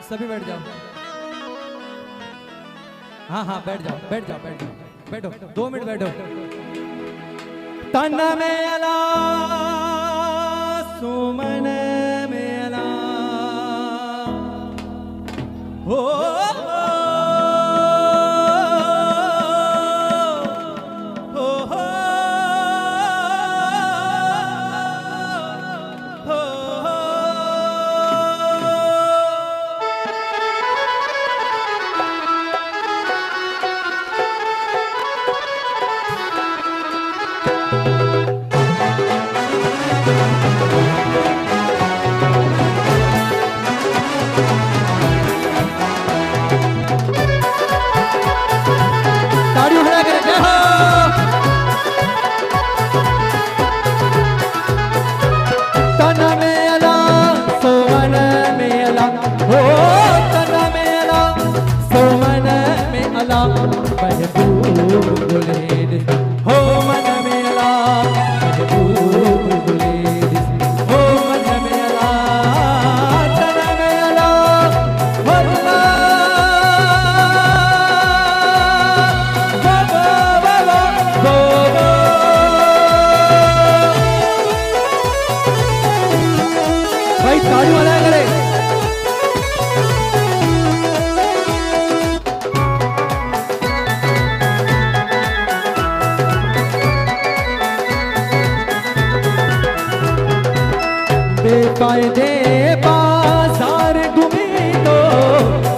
सभी बैठ जाओ। हाँ हाँ बैठ जाओ बैठ जाओ बैठ जाओ बैठो 2 मिनट बैठो। तन में अला सुमन में अला हो बेफायदे बाजार घूमी तो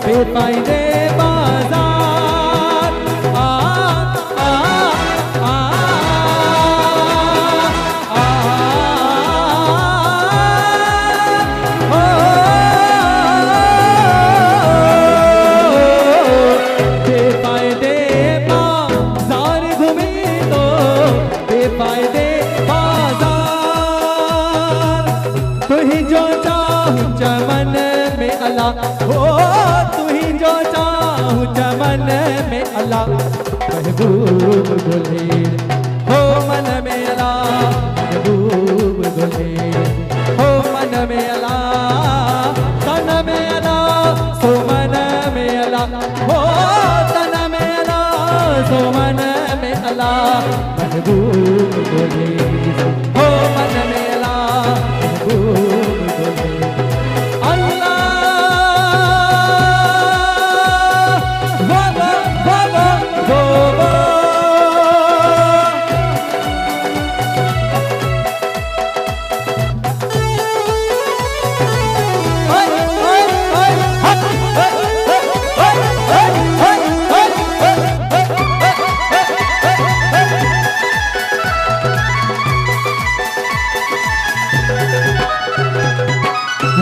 बेफायदे बाजार आ आ आ आ ओ बेफायदे बाजार घूमी तो बेफायदे तू ही जो चाहूं चमन में अल्लाह हो तू ही जो चाहूं चमन में अल्लाह महबूब बोले हो मन में अल्लाह महबूब बोले हो मन में अल्लाह तन में अल्लाह सो मन में अल्लाह हो तन में अल्लाह सो मन में अल्लाह महबूब बोले हो मन में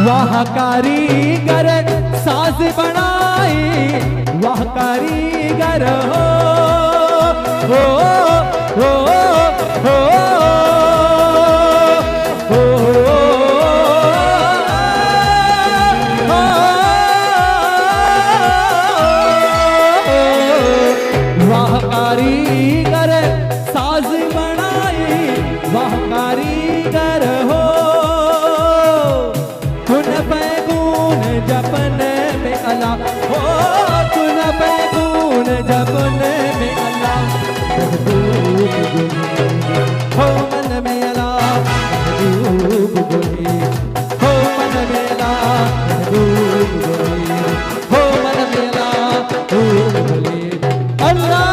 वाह कारीगर साज बनाई वाह कारीगर हो हो हो हो हो वाह कारीगर साज बनाई वाह कारीगर हो जपन में अल्लाह हो तुन बैगून जपन में अल्लाह हो मन में अल्लाह महबूब बोले हो मन में अल्लाह महबूब बोले हो मन में अल्लाह महबूब बोले अल्लाह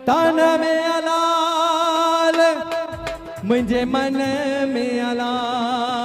तन में अलाल मुझे मन में अलाल